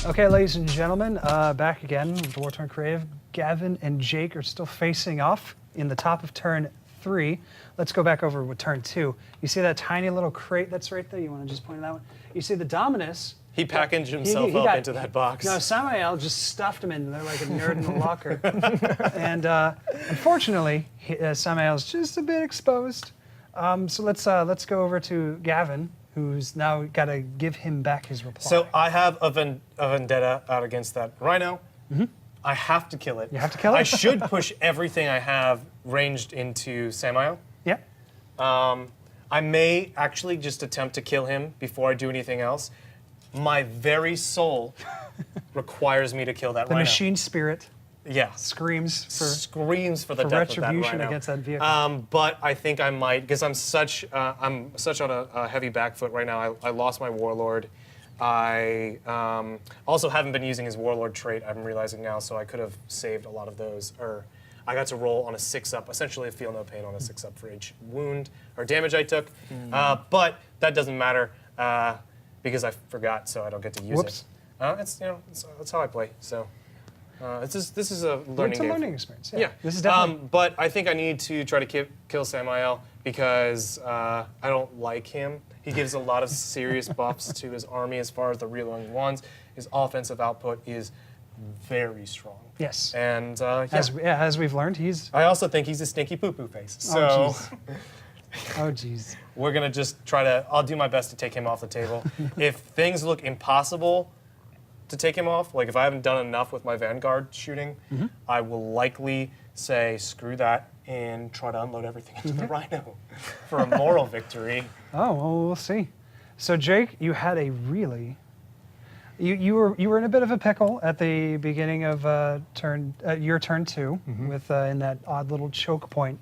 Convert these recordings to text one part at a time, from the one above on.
Okay, ladies and gentlemen, back again with War Turn Creative. Gavin and Jake are still facing off in the top of turn 3. Let's go back over with turn 2. You see that tiny little crate that's right there? You want to just point to that one? You see the Dominus. He packaged himself up into that box. No, Samael just stuffed him in there like a nerd in the locker. And unfortunately, Samael's just a bit exposed. So let's go over to Gavin, who's now got to give him back his reply. So I have a vendetta out against that rhino. Mm-hmm. I have to kill it. You have to kill it? I should push everything I have ranged into Samael. Yeah. I may actually just attempt to kill him before I do anything else. My very soul requires me to kill that The rhino. machine spirit screams for the death of that retribution rhino. against that vehicle. But I think I might, because I'm such on a heavy back foot right now. I lost my warlord. I also haven't been using his warlord trait, I'm realizing now, so I could have saved a lot of those. Or I got to roll on a 6-up, essentially a feel no pain on a 6-up for each wound or damage I took. But that doesn't matter because I forgot, so I don't get to use it. It's that's how I play. So this is a learning. It's a learning experience. Yeah. This is definitely. But I think I need to try to kill Samael because I don't like him. He gives a lot of serious buffs to his army as far as the reloading ones. His offensive output is very strong. Yes. And as we've learned, he's. I also think he's a stinky poo-poo face. So. Oh jeez. We're gonna just try to. I'll do my best to take him off the table. If things look impossible to take him off, like if I haven't done enough with my Vanguard shooting, I will likely say screw that and try to unload everything into the Rhino for a moral victory. Oh well, we'll see. So Jake, you had a really. You were in a bit of a pickle at the beginning of your turn 2 with in that odd little choke point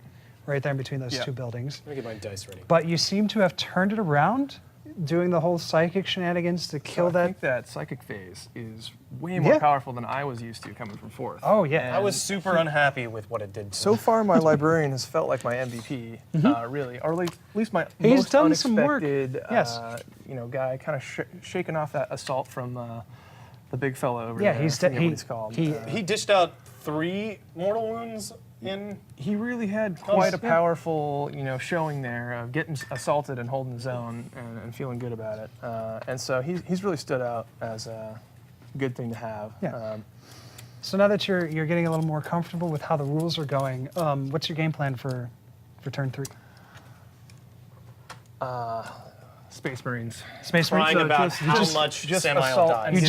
right there in between those two buildings. Let me get my dice ready. But you seem to have turned it around, doing the whole psychic shenanigans to kill that. I think that psychic phase is way more powerful than I was used to coming from 4th. Oh yeah. I was super unhappy with what it did. So far, my librarian has felt like my MVP, really, or at least my most done some work. unexpected, Yes. Guy, kind of shaking off that assault from the big fella over Yeah, there. he's I forget what he's called. He dished out 3 mortal wounds in. He really had quite a powerful, showing there of getting assaulted and holding his own and feeling good about it. And so he's really stood out as a good thing to have. Yeah. So now that you're getting a little more comfortable with how the rules are going, what's your game plan for turn 3? Space Marines. Space Marines. Crying about how much Samael died. You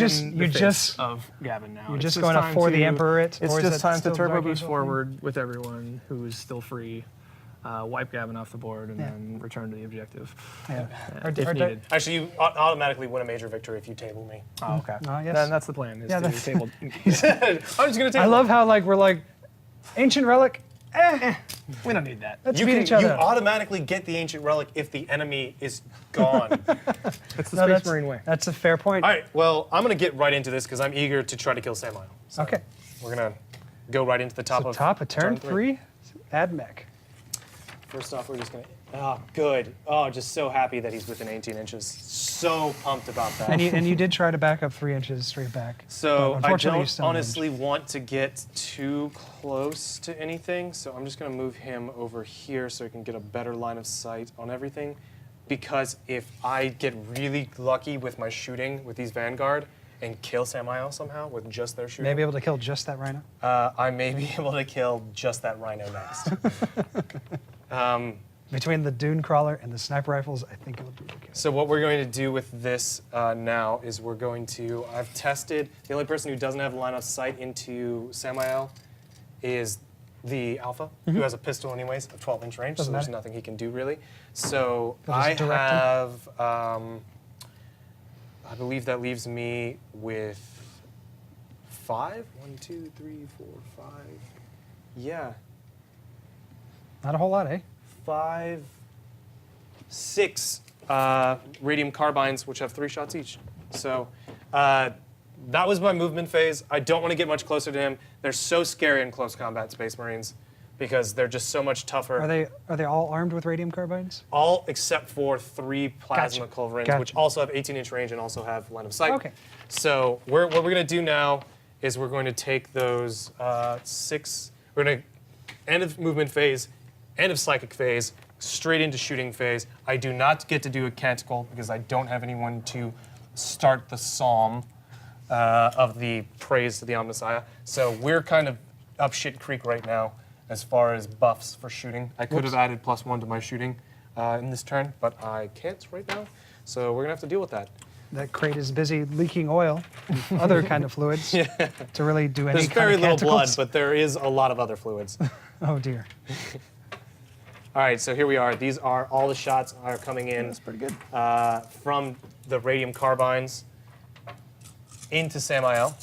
just of Gavin now. You're just going to for the Emperor. It's just time to turbo boost forward with everyone who is still free, wipe Gavin off the board, and then return to the objective. Yeah. If needed. Actually, you automatically win a major victory if you table me. Oh, okay. Yes. Then that's the plan. Is to table. I'm just gonna table. I love how we're like ancient relic. We don't need that. Let's You beat can each other. you automatically get the ancient relic if the enemy is gone. It's the Space Marine way. That's a fair point. All right, well, I'm gonna get right into this because I'm eager to try to kill Samael. So Okay. we're gonna go right into the top of turn 3. Add mech. First off, we're just gonna. Oh, good. Oh, just so happy that he's within 18 inches. So pumped about that. And you did try to back up 3 inches straight back. So I unfortunately, you don't still honestly want to get too close to anything, so I'm just going to move him over here so I can get a better line of sight on everything. Because if I get really lucky with my shooting with these Vanguard and kill Samael somehow with just their shooting, Maybe able to kill just that rhino. I may be able to kill just that rhino next. Between the dune crawler and the sniper rifles, I think it would be okay. So what we're going to do with this now is we're going to, I've tested, the only person who doesn't have line of sight into Samael is the Alpha, who has a pistol anyways of 12-inch range, so there's nothing he can do really. So I have, I believe that leaves me with 5? 1, 2, 3, 4, 5. Yeah. Not a whole lot, eh? 5, 6 radium carbines, which have 3 shots each. So that was my movement phase. I don't want to get much closer to him. They're so scary in close combat, Space Marines. because they're just so much tougher. Are they all armed with radium carbines? All except for 3 plasma Gotcha. culverins, Gotcha. which also have 18-inch range and also have line of sight. Okay. So what we're going to do now is we're going to take those 6. We're going to end of movement phase, end of psychic phase, straight into shooting phase. I do not get to do a canticle because I don't have anyone to start the psalm of the praise to the Omnissiah. So we're kind of up shit creek right now as far as buffs for shooting. I could have added +1 to my shooting in this turn, but I can't right now. So we're gonna have to deal with that. That crate is busy leaking oil and other kind of fluids to really do any There's kind very of little blood, canticles. but there is a lot of other fluids. Oh dear. All right, so here we are. These are all the shots are coming in. That's pretty good. From the radium carbines into Samael.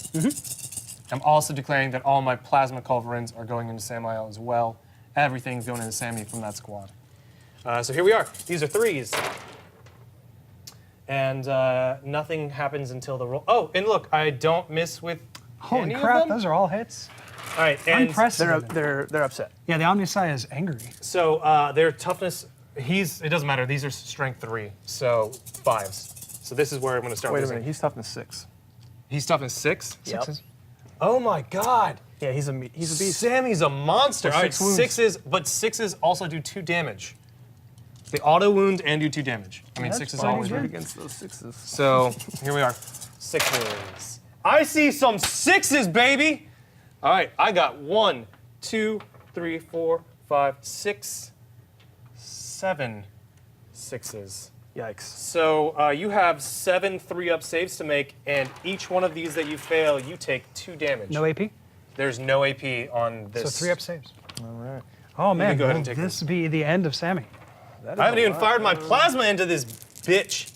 I'm also declaring that all my plasma culverins are going into Samael as well. Everything's going into Sammy from that squad. So here we are. These are 3s. And nothing happens until the roll. Oh, and look, I don't miss with Holy any crap, of them. those are all hits. All right, and Unprecedented. They're upset. Yeah, the Omnissiah is angry. so their toughness, it doesn't matter. These are strength 3, so 5s. So this is where I'm going to start Wait a losing. minute, he's toughness 6. He's toughness 6? Yep. Sixes. Oh my God. Yeah, he's a beast. Sammy's a monster. For All right, 6 wounds. 6s, but 6s also do 2 damage. They auto wound and do 2 damage. I mean, That's 6s pretty always good. work. against those 6s. So here we are, 6s. I see some 6s, baby. All right, I got 1, 2, 3, 4, 5, 6, 7 6s. Yikes. So you have 7 3-up saves to make, and each one of these that you fail, you take 2 damage. No AP? There's no AP on this. So 3-up saves. All right. Oh man, go ahead will and take this be the end of Sammy? That is I haven't a even lot. fired my plasma into this bitch.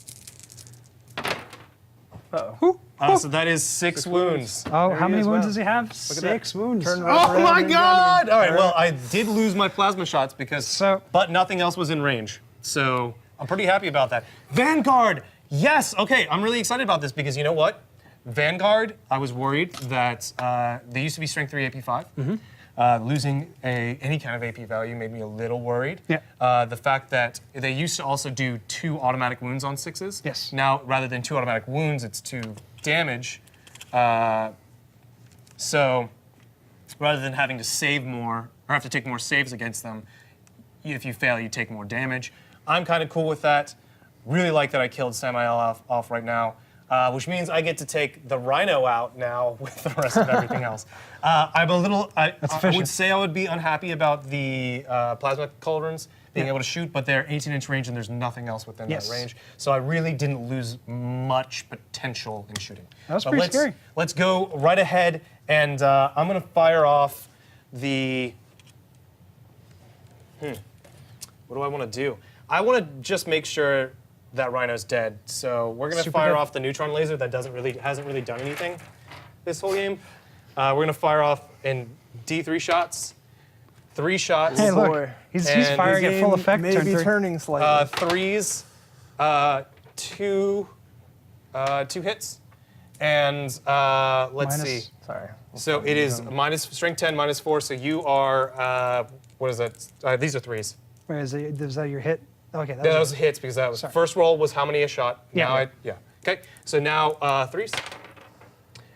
Uh-oh. So that is 6 wounds. Oh, There how he many is, wounds wow. does he have? at 6 wounds. Turn Oh around my and God! All right, All well, I did lose my plasma shots because, So- but nothing else was in range. So I'm pretty happy about that. Vanguard, yes. Okay, I'm really excited about this because you know what? Vanguard, I was worried that they used to be strength 3 AP 5. Losing any kind of AP value made me a little worried. Yeah. The fact that they used to also do 2 automatic wounds on 6s. Yes. Now, rather than 2 automatic wounds, it's 2 damage. So rather than having to save more or have to take more saves against them, if you fail, you take more damage. I'm kind of cool with that. Really like that I killed Samael off right now, which means I get to take the Rhino out now with the rest of everything else. I'm a little. I would efficient. say I would be unhappy about the plasma cauldrons being able to shoot, but they're 18-inch range and there's nothing else within Yes. that range. So I really didn't lose much potential in shooting. That was But pretty scary. Let's go right ahead, and I'm going to fire off the. What do I want to do? I want to just make sure that Rhino's dead. So we're going to Super fire dead. off the neutron laser that hasn't really done anything this whole game. We're going to fire off in D3 shots, 3 shots. Hey, look, boy. he's And firing at full Game effect. Maybe turn 3. turning slightly. 3s, 2 hits, and let's Minus- see. Sorry. So it is minus strength 10, -4. So you are what is that? These are 3s. Where is it? Is that your hit? Okay, That was hits because that was Sorry. first roll was how many a shot. Yeah, Now right. yeah. Okay. So now 3s,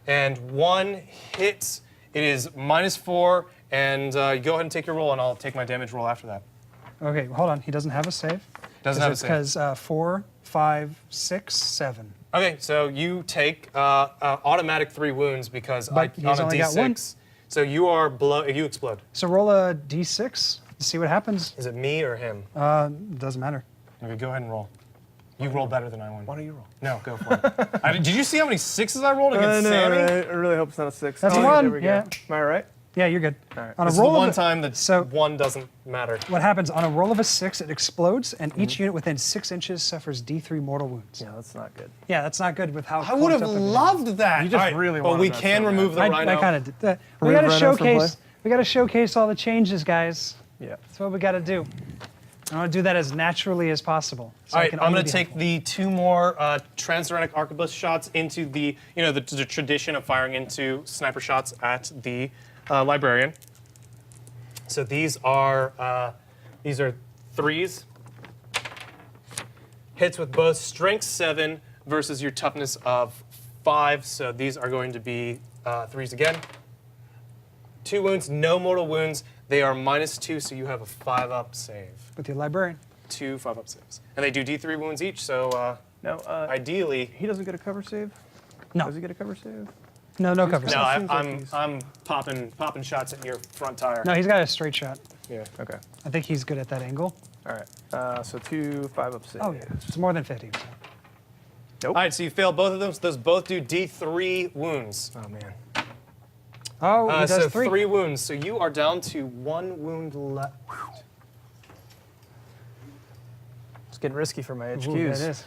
and 1 hits. It is -4, and you go ahead and take your roll, and I'll take my damage roll after that. Okay, hold on. He doesn't have a save. Doesn't have a save. Because 4, 5, 6, 7. Okay, so you take automatic 3 wounds because But he's on a only got D6. one. So you are below. You explode. So roll a d6 to see what happens. Is it me or him? Doesn't matter. Okay, go ahead and roll. You roll better than I won. Why don't you roll? No, go for it. Did you see how many 6s I rolled against no, Sammy? I really hope it's not a 6. That's Oh, one, There we go. yeah. Am I right? Yeah, you're good. right. On This a is the roll one of time that so- 1 doesn't matter. what happens on a roll of a 6, it explodes, and each unit within 6 inches suffers D3 mortal wounds. Yeah, that's not good. Yeah, that's not good with how. I would have loved that. You just All right, really but wanted we that can so remove the I Rhino. kind of did that. We Remove got to Rhino from showcase. We got to showcase all the changes, guys. Yeah. That's what we got to do. I want to do that as naturally as possible. So All I right, can I'm only going to be take helpful. the 2 more transuranic arquebus shots into the, the tradition of firing into sniper shots at the librarian. So these are threes. Hits with both strength 7 versus your toughness of 5. So these are going to be threes again. 2 wounds, no mortal wounds. They are -2, so you have a 5-up save. With your librarian. 2 5-up saves. And they do D3 wounds each, so No, ideally... he doesn't get a cover save? No. Does he get a cover save? No cover. No, It seems like I'm popping shots at your front tire. No, he's got a straight shot. Yeah. Okay. I think he's good at that angle. All right. So 2 5-up saves. Oh, yeah. It's more than 50. All right, so you fail both of them. So those both do D3 wounds. Oh, man. Oh, he does so 3. 3 wounds. So you are down to 1 wound left. It's getting risky for my HQs. Ooh, that is.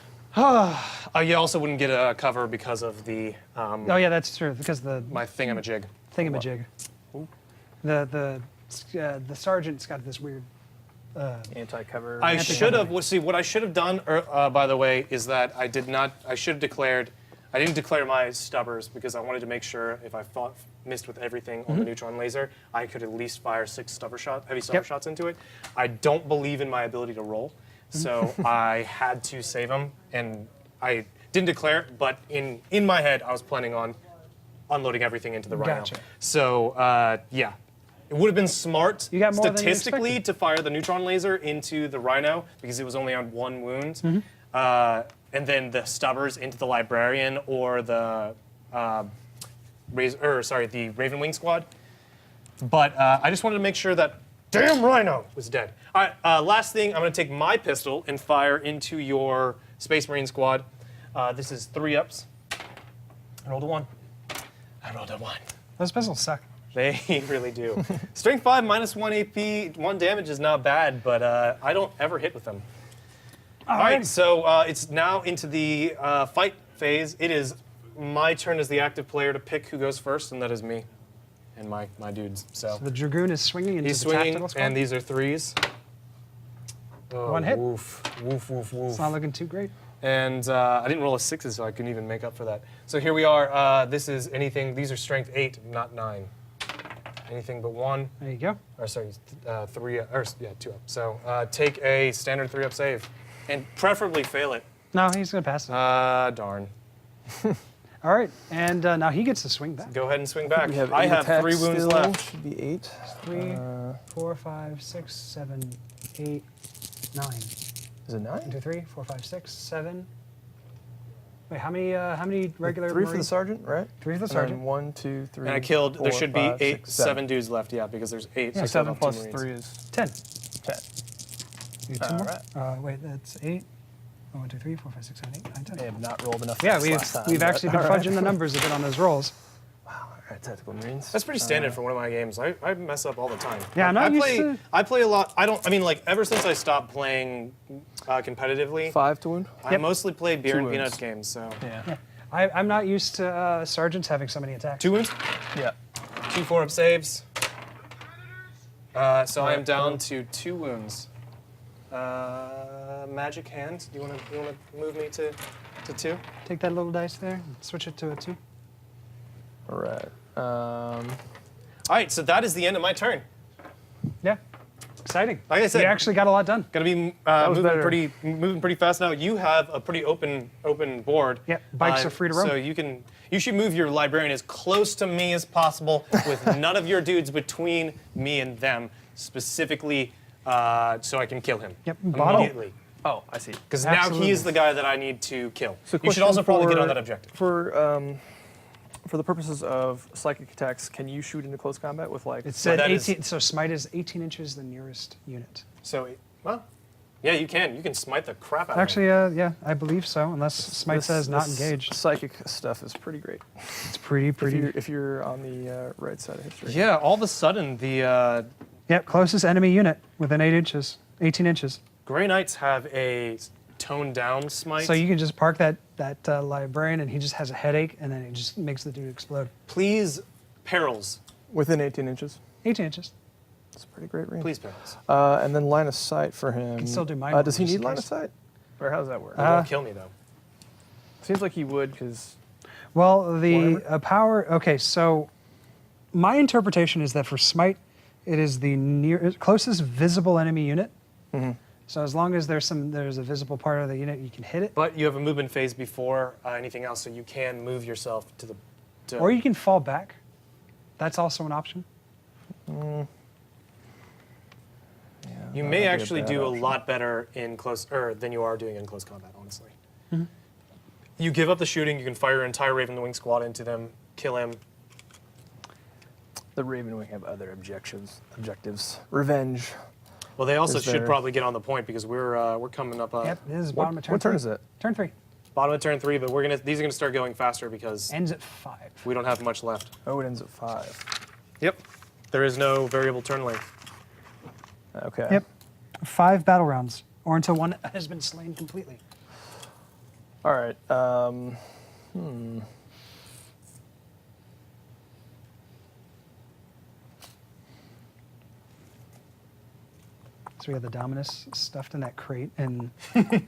You also wouldn't get a cover because of the Oh, yeah, that's true. Because the my thingamajig. thingamajig. The sergeant's got this weird. Anti-cover. I should have. Well, see, what I should have done, by the way, is that I did not. I should have declared. I didn't declare my stubbers because I wanted to make sure if I missed with everything on the neutron laser, I could at least fire 6 heavy stubber shots into it. I don't believe in my ability to roll, so I had to save them, and I didn't declare it. But in my head, I was planning on unloading everything into the Rhino. Gotcha. So yeah. It would have been smart You got more than you statistically expected. to fire the neutron laser into the Rhino because it was only on 1 wound, and then the stubbers into the librarian or the the Raven Wing squad. But I just wanted to make sure that damn Rhino was dead. All right, last thing, I'm going to take my pistol and fire into your Space Marine squad. This is 3 ups. I rolled a 1. I rolled a 1. Those pistols suck. They really do. Strength 5, -1 AP, 1 damage is not bad, but I don't ever hit with them. All right, so it's now into the fight phase. It is my turn as the active player to pick who goes first, and that is me and my dudes. So The Dragoon is swinging into he's the swinging, tactical squad. and these are 3s. Oh, 1 hit. Woof, woof, woof, woof. It's not looking too great. And I didn't roll a 6, so I couldn't even make up for that. So here we are. This is anything. These are strength 8, not 9. Anything but 1. There you go. Or sorry, 3, or yeah, 2 up. So take a standard 3-up save, and preferably fail it. No, he's going to pass it. Darn. All right, and now he gets to swing back. Go ahead and swing back. We have I 8 have attacks 3 wounds still. left. Should be 8. 3, 4, 5, 6, 7, 8, 9. Is it 9? 1, 2, 3, 4, 5, 6, 7. Wait, how many regular 3 for the Marines? sergeant, right? 3 for the And sergeant. then 1, 2, 3. And I killed. 4, there should be 5, 8, 6, 7 dudes left. Yeah, because there's 8. Yeah, so I still 7 have 2 plus Marines. 3 is 10. 10. You need 2 All more? right. Wait, that's 8. 1, 2, 3, 4, 5, 6, 7, 8, 9, 10. I have not rolled enough. Yeah, dice last time, we've but actually been all right. fudging the numbers a bit on those rolls. All right, tactical marines. That's pretty standard for one of my games. I mess up all the time. Yeah, I'm not I used play, to- I play a lot. I mean, like, ever since I stopped playing competitively, 5 to wound. I Yep. mostly play beer 2 and wounds. peanuts games, so. Yeah. I'm not used to sergeants having so many attacks. 2 wounds? Yeah. 2 4-up saves. So I am Alright, down to 2 wounds. Magic hand. Do you want to move me to 2? Take that little dice there, and switch it to a 2. All right. All right, so that is the end of my turn. Yeah, exciting. Like I said- you actually got a lot done. Gonna be was better. moving pretty fast now. You have a pretty open board. Yeah, bikes are free to roam. So you should move your librarian as close to me as possible, with none of your dudes between me and them, specifically so I can kill him. Yep, bottle. Immediately. Oh, I see. Because now Absolutely. he is the guy that I need to kill. So You should question also probably get for- on that objective. For the purposes of psychic attacks, can you shoot into close combat with like? It said that is- 18, so smite is 18 inches the nearest unit. So, well, yeah, you can. You can smite the crap out of Actually, yeah, I believe so, unless smite This- says not this engaged. Psychic stuff is pretty great. It's pretty. If you're on the right side of history. him. Yeah, all of a sudden, the Yep, closest enemy unit within 8 inches, 18 inches. Grey Knights have a toned down smite. So you can just park that librarian, and he just has a headache, and then it just makes the dude explode. Please, perils. Within 18 inches. 18 inches. That's a pretty great range. Please, perils. And then line of sight for him. Can still do mine Does he just need in line of case. sight? Or how does that work? It won't kill me, though. Seems like he would, because Well, the Whatever. power. Okay, so my interpretation is that for smite, It is the closest visible enemy unit. Mm-hmm. So as long as there's a visible part of the unit, you can hit it. But you have a movement phase before anything else, so you can move yourself to the. Or you can fall back. That's also an option. Yeah, You that may might be a actually bad do option. a lot better in close, than you are doing in close combat, honestly. Mm-hmm. You give up the shooting, you can fire your entire Raven Wing squad into them, kill him. The Raven Wing have other objectives. Revenge. Well, they also Is should there- probably get on the point because we're coming up. Yep, this is bottom of turn What turn three. is it? Turn 3. Bottom of turn 3, but these are gonna start going faster because Ends at 5. we don't have much left. Oh, it ends at 5. Yep. There is no variable turn length. Okay. Yep. 5 battle rounds, or until one has been slain completely. All right. So we have the Dominus stuffed in that crate, and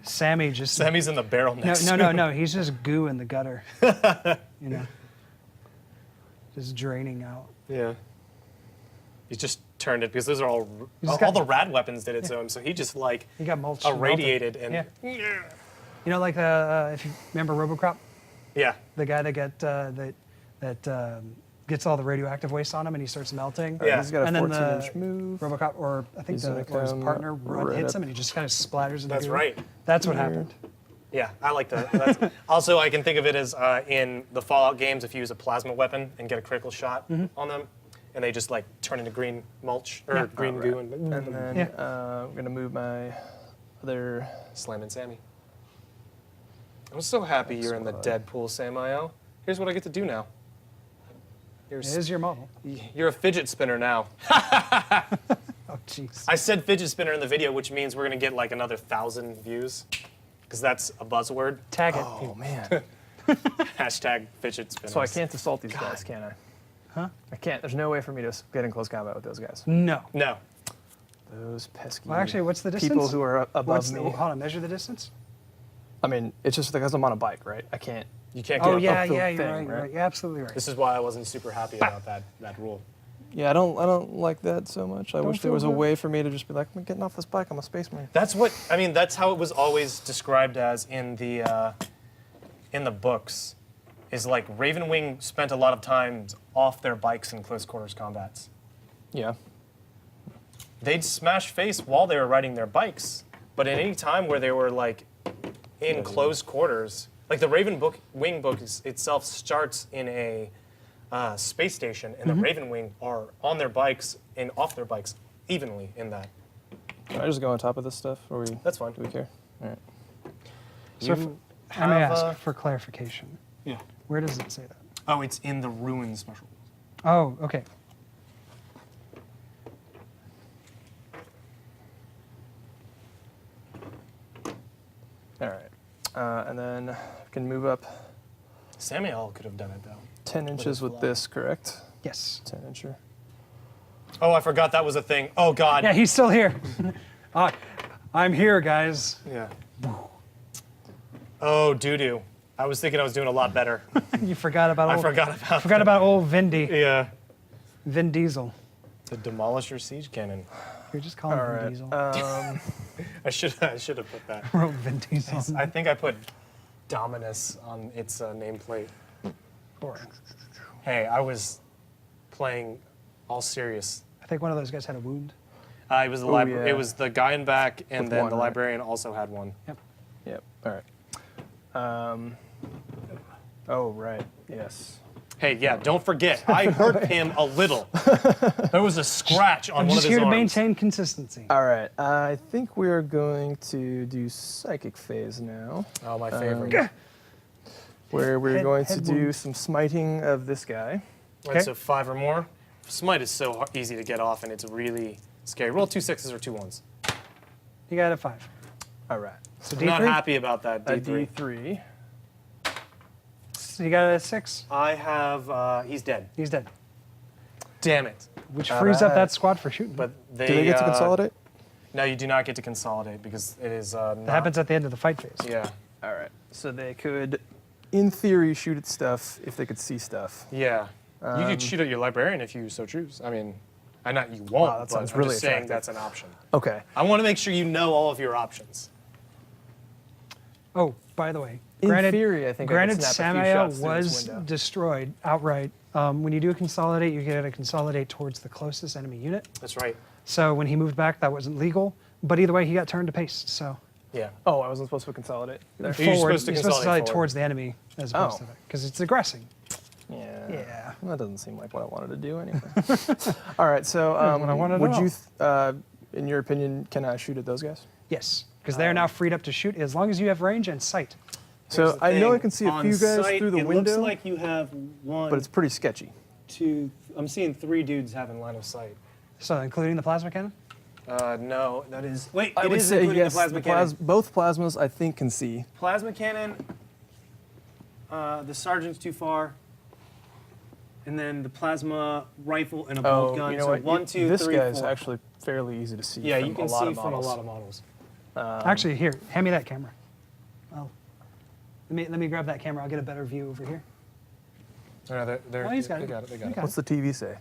Sammy just Sammy's in the barrel next. no. He's just goo in the gutter. You know, just draining out. Yeah. He just turned it because those are all just all got- the rad weapons did it to him. So he just like He got mulched. irradiated and Yeah. You know, like if you remember RoboCop, yeah. the guy that gets all the radioactive waste on him, and he starts melting. Yeah. He's got a And then 14-inch move. RoboCop, or I think He's gonna or his come partner right hits up. him, and he just kind of splatters in the That's goo. right. That's what Here. happened. Yeah, I like that. That's, also, I can think of it as in the Fallout games, if you use a plasma weapon and get a critical shot on them, and they just like turn into green mulch or Yeah. green goo and And then Yeah. I'm going to move my other... slamming Sammy. I'm so happy you're in the Deadpool, Samayo. Here's what I get to do now. It is your model. You're a fidget spinner now. Oh, jeez. I said fidget spinner in the video, which means we're gonna get like another 1,000 views, because that's a buzzword. Tag it. Oh, man. Hashtag fidget spinner. So I can't assault these guys, can I? Huh? I can't. There's no way for me to get in close combat with those guys. No. No. Those pesky Well, actually, what's the distance? people who are above What's me. hold on, measure the distance. I mean, it's just because I'm on a bike, right? I can't. You can't get Oh up. yeah, uphill yeah, you're thing, right. You're right? right. You're absolutely right. This is why I wasn't super happy about that rule. Yeah, I don't like that so much. I wish there feel was a good. way for me to just be like, I'm getting off this bike. I'm a spaceman. That's what I mean. That's how it was always described as in the books. Is like Raven Wing spent a lot of time off their bikes in close quarters combats. Yeah. They'd smash face while they were riding their bikes, but at any time where they were like in close quarters, like the Wing book itself starts in a space station, and the Raven Wing are on their bikes and off their bikes evenly in that. Can I just go on top of this stuff? Or That's fine. do we care? All right. So You I may have, ask for clarification. Yeah. Where does it say that? Oh, it's in the ruins special. Oh, okay. All right. And then I can move up Samuel could have done it though. 10 inches with flag. this, correct? Yes. 10 incher. Oh, I forgot that was a thing. Oh God. Yeah, he's still here. I'm here, guys. Yeah. Oh, doo-doo. I was thinking I was doing a lot better. You forgot about I old, forgot about old Vin Yeah. Vin Diesel. The Demolisher Siege Cannon. You're just calling All him right. Vin Diesel. I should have put that. Wrote Vin Diesel. I think I put Dominus on its nameplate. Hey, I was playing all serious. I think one of those guys had a wound. It was the yeah. It was the guy in back, and With then one, the right? librarian also had one. Yep. Yep. All right. Oh, right. Yes. Hey, yeah, don't forget, I hurt him a little. There was a scratch on I'm one of just his here to arms. maintain consistency. All right. I think we are going to do psychic phase now, Oh, my favorite. where we're Head- going to head do wound. some smiting of this guy. Right, so 5 or more. Smite is so easy to get off, and it's really scary. Roll 2 6s or 2 1s. You got a 5. All right. So I'm not D3. happy about that, A D3. D3. So you got a 6. I have, he's dead. He's dead. Damn it. Which frees up Alright. that squad for shooting. But they, Do they get to consolidate? No, you do not get to consolidate because it is not. that happens at the end of the fight phase. Yeah. All right. So they could, in theory, shoot at stuff if they could see stuff. Yeah. You could shoot at your librarian if you so choose. I mean, Not you won't, Wow, that but sounds I'm really just saying attractive. that's an option. Okay. I want to make sure you know all of your options. Oh, by the way, In granted, theory, I think I granted could snap a few Samaya shots through this was window. destroyed outright. When you do a consolidate, you get a consolidate towards the closest enemy unit. That's right. So when he moved back, that wasn't legal. But either way, he got turned to paste. So Yeah. Oh, I wasn't supposed to consolidate there. You're forward, supposed to you're consolidate forward. towards the enemy as opposed to because it's aggressing. Yeah. Yeah. That doesn't seem like what I wanted to do anyway. All right, so what I wanted would at you, in your opinion, can I shoot at those guys? Yes, because they are now freed up to shoot as long as you have range and sight. So I know I can see a few guys through the window, It looks like you have one, but it's pretty sketchy. two. I'm seeing 3 dudes having line of sight. So including the plasma cannon. No, that is. Wait, I it would is say including yes. the plasma cannon. Both plasmas, I think, can see. Plasma cannon. The sergeant's too far. And then the plasma rifle and a bolt gun. you know so what? 1, 2, this 3, guy's 4. actually fairly easy to see. Yeah, from you can a lot see of from a models. lot of models. Actually, here, hand me that camera. Oh, let me grab that camera. I'll get a better view over here. No, they're, Oh, he's got they it. got it. They got He it. got What's the TV say?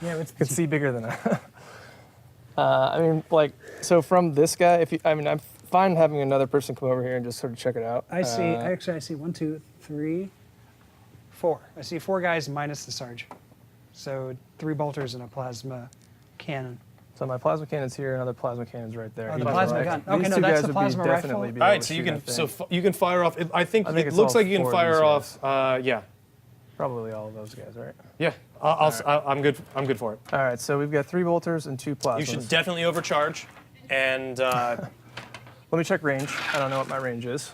Yeah, it's Can see bigger than that. I mean, like, so from this guy, if you, I mean, I'm fine having another person come over here and just sort of check it out. I see. Actually, I see 1, 2, 3, 4. I see 4 guys minus the Sarge. So 3 bolters and a plasma cannon. So my plasma cannon's here, another plasma cannon's right there. Oh, He the was plasma right. gun. These Okay, no, two that's guys the would plasma be rifle. definitely be All able right, to so you shoot, can I think. you can fire off. I think I think it it's looks all like you can 4 of fire these off. Yeah, Probably all of those guys, right? yeah. I'm good. I'm good for it. All right, so we've got 3 bolters and 2 plasmas. You should definitely overcharge, and Let me check range. I don't know what my range is.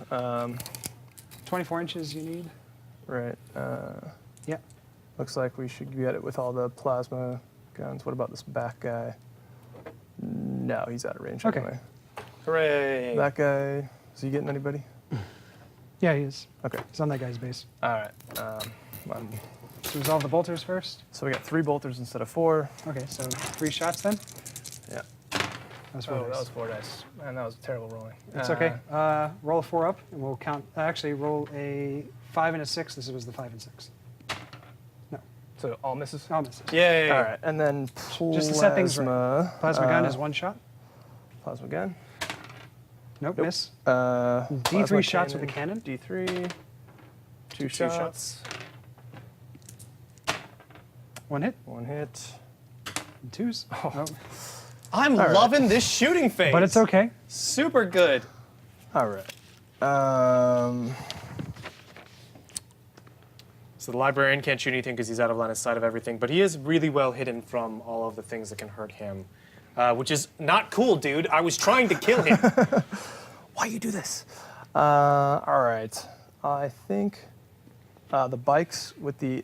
24 inches you need. Right. Yeah. Looks like we should get it with all the plasma guns. What about this back guy? No, he's out of range Okay. anyway. hooray! That guy, is he getting anybody? Yeah, he is. Okay. He's on that guy's base. All right. So resolve the bolters first. So we got 3 bolters instead of 4. Okay, so 3 shots then. Yeah. That's Oh, what it that is. was 4 dice. Man, that was terrible rolling. It's okay. Roll a 4 up, and we'll count. Actually, roll a 5 and a 6. This was the 5 and 6. So all misses? All misses. Yay! All right, and then Just to set things right. Plasma gun is 1 shot. Plasma gun. Nope, Nope. miss. D3 D3 shots with a cannon. D3. 2 shots. shots. 1 hit. 1 hit. And 2s. Oh. I'm right. loving this shooting phase. But it's okay. Super good. All right. So the librarian can't shoot anything because he's out of line of sight of everything, but he is really well hidden from all of the things that can hurt him, which is not cool, dude. I was trying to kill him. Why you do this? All right. I think the bikes with the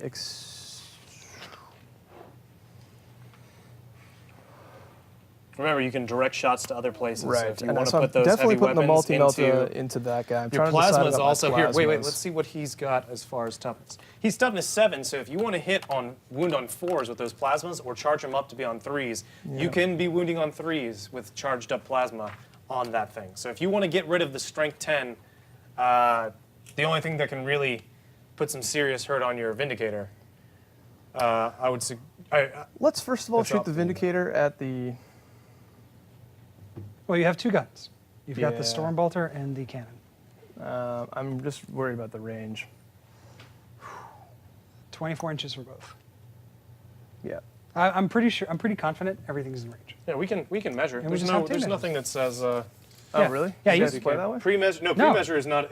Remember, you can direct shots to other places. So right, if you and want so to I'm put those definitely heavy putting the weapons multi-melta into into that guy. I'm your trying to decide plasma is about my also here. Wait, plasmas. let's see what he's got as far as toughness. He's toughness 7, so if you want to hit on wound on 4s with those plasmas or charge him up to be on 3s, you can be wounding on 3s with charged up plasma on that thing. So if you want to get rid of the strength 10, the only thing that can really put some serious hurt on your Vindicator, I would Let's first of all That's shoot the optimal. Vindicator at the. Well, you have 2 guns. You've got the Yeah. storm bolter and the cannon. I'm just worried about the range. 24 inches for both. Yeah. I'm pretty sure. I'm pretty confident everything's in range. yeah, we can measure. we There's just have tape there's measures. nothing that says Oh, Yeah. really? Yeah, you you- guys play that way? pre-measure. No, No. pre-measure is not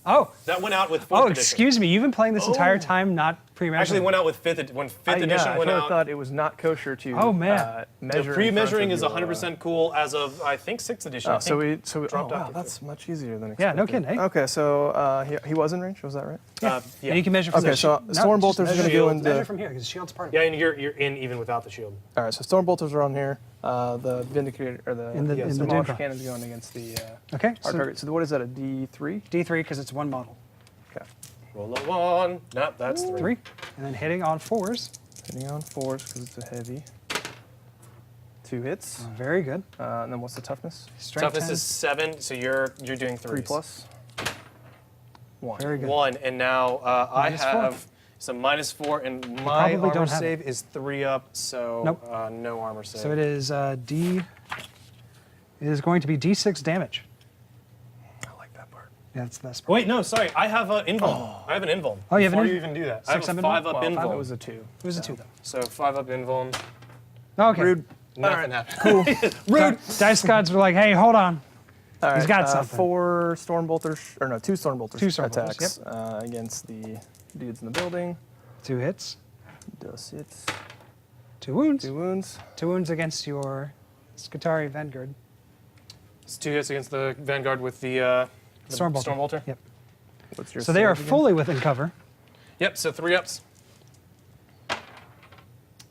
Oh. that went out with 4th Oh, edition. excuse me. You've been playing this entire time not pre-measured. Actually, it went out with 5th when 5th Yeah, edition I went sort of out. thought it was not kosher to Oh, man. measure. The in front pre-measuring of is your, 100% cool as of I think 6th edition. I Oh, so think. we dropped oh, out wow, to that's much easier than Yeah, expected. no kidding, eh? Okay, so he was in range. Was that right? yeah. And you can measure from Okay, the so shield. storm just bolters are measure- gonna go shield. into. Measure from here because shield's part of Yeah, it. and you're in even without the shield. All right, so storm bolters are on here. The Vindicator or the In the- in the demolisher Doompa. cannon's going against the Okay. our So target. So what is that? A D3? D3 because it's 1 model. Okay. Roll a 1. No, that's 3. 3. And then hitting on 4s. Hitting on 4s because it's a heavy. 2 hits. Very good. And then what's the toughness? Strength Toughness 10. is 7, so you're doing 3. 3 plus. 1. Very good. 1, and now I Minus 4. have So -4, and my probably armor don't have save is 3 up, so Nope. no armor save. So it is D. It is going to be D6 damage. I like that part. Yeah, that's the best part. Wait, no, sorry. I have an invuln. I have an invuln. Oh, you have an Before you invuln? even do that. I have 6 a up invuln? 5 up Well, invuln. it was a 2. It was a 2 though. So 5 up invuln. Okay. Rude. Nothing happened. Cool. Rude. Dice gods were like, hey, hold on. All He's got something. 4 Stormbolters, or no, 2 Stormbolters 2 Stormbolters, attacks against the dudes in the building. 2 hits. Does hits. 2 wounds. 2 wounds. 2 wounds against your Skitarii Vanguard. It's 2 hits against the Vanguard with the Stormbolter. Yep. What's your So they are save again? fully within cover. Yep, so 3 ups.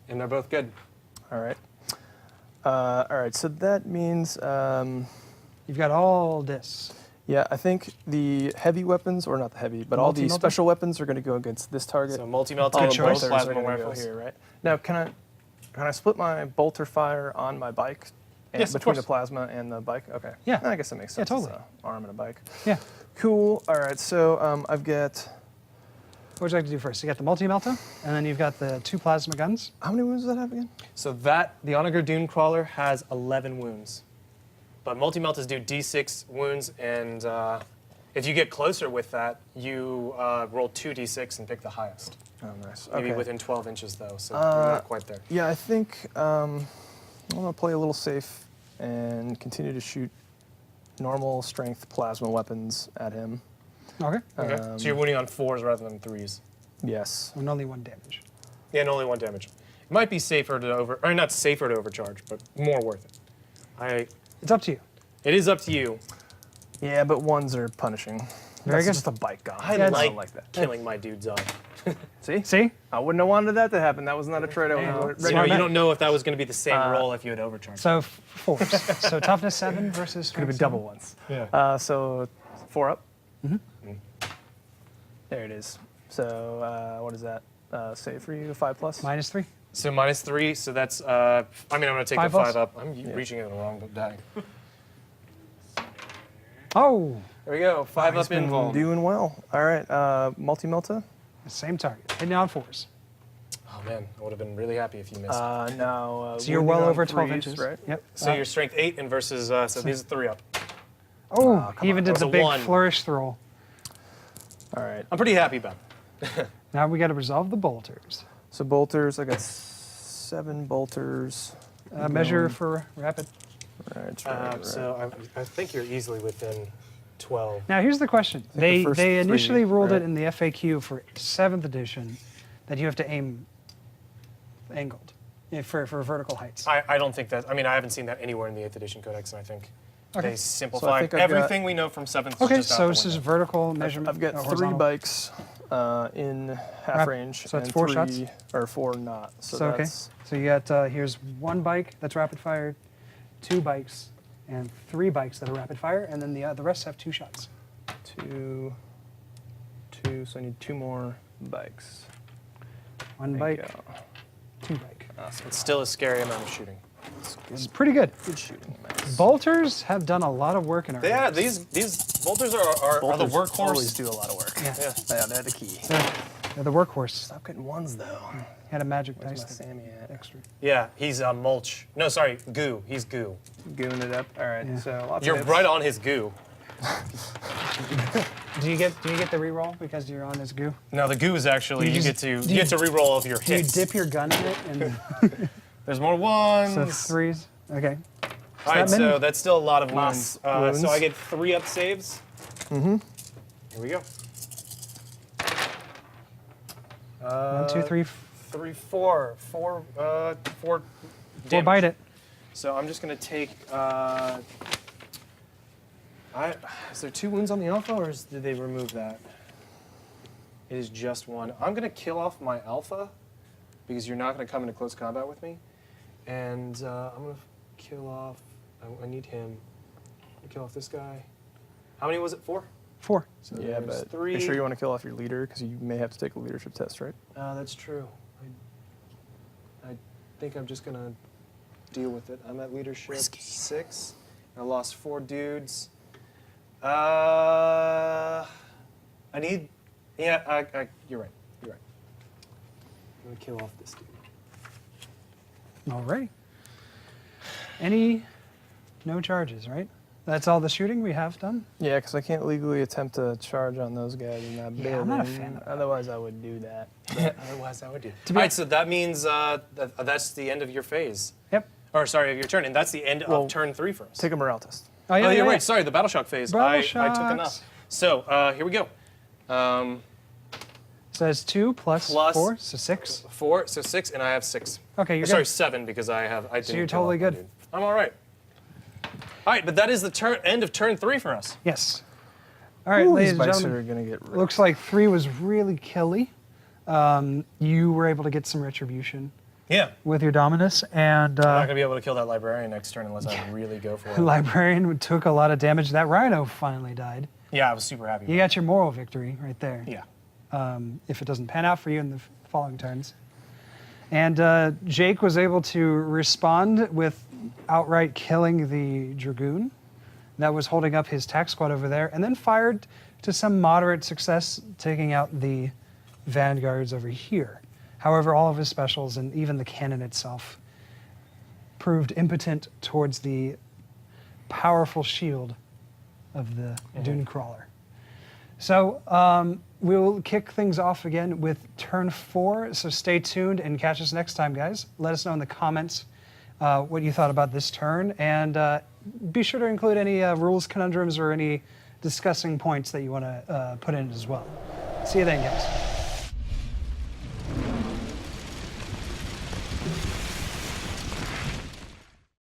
And they're both good. All right. All right, so that means, You've got all this. yeah, I think the heavy weapons, or not the heavy, but all the Multi-melter? special weapons are going to go against this target. So multi-melt all and the choice. both bolters plasma are gonna go rifles. here, right? Now, can I split my bolter fire on my bike? And Yes, of between the course. plasma and the bike? Okay. Yeah. I guess that makes Yeah, sense. totally. It's a arm and a bike. Yeah. Cool. All right, so I've got, What would you like to do first? You got the multi-melta, and then you've got the 2 plasma guns. how many wounds does that have again? So the Onager Dune Crawler has 11 wounds. But multi-meltas do D6 wounds, and if you get closer with that, you roll 2d6 and pick the highest. Oh, nice. Maybe Okay. within 12 inches, though, so you're not quite there. Yeah, I think I'm going to play a little safe and continue to shoot normal strength plasma weapons at him. Okay. Okay, so you're wounding on 4s rather than 3s. Yes. And only 1 damage. Yeah, and only 1 damage. It might be safer to or not safer to overcharge, but more worth it. It's up to you. It is up to you. Yeah, but ones are punishing. Very That's good. just a bike gun. I Yeah, like, like that. killing my dudes off. See? See? I wouldn't have wanted that to happen. That was not a trade I was Yeah. ready You to know, make. you don't know if that was going to be the same roll if you had overcharged. So 4s. So toughness 7 versus Could have been strength double 7. ones. Yeah. So 4 up. There it is. So what is that? Save for you, 5+? -3. So -3, so that's, I mean, I'm going to take 5 the 5 plus? up. I'm reaching in the wrong die. Oh, There we go, 5 He's up been invuln. doing well. All right, multi-melta? same target. Hitting on 4s. Oh man, I would have been really happy if you missed. No. So you're wounding well on over 12 threes, inches. right? Yep. So your strength 8 and versus, so these are 3 up. Oh, he even did That the was a big 1. flourish throw. All right. I'm pretty happy about it. Now we got to resolve the bolters. So bolters, I got 7 bolters. Measure for rapid. Right. So I think you're easily within 12. Now here's the question. the They first they initially three, ruled right? it in the FAQ for 7th edition that you have to aim angled for vertical heights. I don't think that, I mean, I haven't seen that anywhere in the 8th edition codex, and I think Okay. they simplified think I've got- everything we know from 7th. Okay, just out so the this is window. vertical measurement. I've got 3 horizontal. bikes in half range. so it's and 4 3, shots? Or 4 not. So, So okay. that's So you got here's 1 bike that's rapid fire, 2 bikes, and 3 bikes that are rapid fire, and then the rest have 2 shots. 2, so I need 2 more bikes. 1 There you bike, go. 2 bike. It's still a scary amount of shooting. It's pretty good. Good shooting. Nice. Bolters have done a lot of work in our Yeah, games. these bolters are the Bolters workhorse. always do a lot of work. Yeah. Yeah, they're the key. They're the workhorse. Stop getting ones though. Had a magic Where's dice my thing. Sammy at? Extra. Yeah, he's mulch. No, sorry, goo. He's goo. Goon it up. All right. Yeah. So lots You're of hits. right on his goo. Do you get the reroll because you're on this goo? No, the goo is actually You you just- get to reroll all of your Do you hits. dip your gun in it and There's more ones. so 3s? Okay. All right, that many? so that's still a lot of Mass wounds. So wounds. I get 3 up saves. Mm-hmm. Here we go. 1, 2, 3, 3, 4. 4 4 damage. bite it. So I'm just gonna take. Is there 2 wounds on the alpha, or did they remove that? It is just 1. I'm gonna kill off my alpha because you're not gonna come into close combat with me, and I'm gonna kill off. I need him. I'm gonna kill off this guy. How many was it? 4. 4. So Yeah, there's but 3. make sure you want to kill off your leader because you may have to take a leadership test, right? That's true. I think I'm just gonna deal with it. I'm at leadership 6. I lost 4 dudes. I need. Yeah, you're right. You're right. gonna kill off this dude. All right. No charges, right? That's all the shooting we have done? Yeah, because I can't legally attempt to charge on those guys in that building. I'm not a fan of that. Otherwise, I would do that. Otherwise, I would do. All right, so that means that's the end of your phase. Yep. Or sorry, of your turn, and that's the end of turn 3 for us. Take a morale test. Oh, Oh, you're right. Sorry, the battle shock phase. I took Battle enough. shocks. So here we go. So that's 2 plus Plus 4, so 6. 4, so 6, and I have 6. Okay, you're Sorry, good. 7 because I didn't. you're kill totally off good. my dude. I'm all right. All right, but that is the end of turn 3 for us. Yes. All right, Ooh, ladies these and bikes gentlemen. are gonna get ripped. Looks like 3 was really killy. You were able to get some retribution Yeah. with your Dominus, and I'm not gonna be able to kill that librarian next turn unless I really go for it. Librarian took a lot of damage. That Rhino finally died. Yeah, I was super happy. You got your moral victory right there. Yeah. If it doesn't pan out for you in the following turns. And Jake was able to respond with outright killing the Dragoon that was holding up his tac squad over there, and then fired to some moderate success, taking out the vanguards over here. However, all of his specials and even the cannon itself proved impotent towards the powerful shield of the Dune Crawler. So we'll kick things off again with turn 4. So stay tuned and catch us next time, guys. Let us know in the comments what you thought about this turn, and be sure to include any rules conundrums or any discussing points that you want to put in as well. See you then, guys.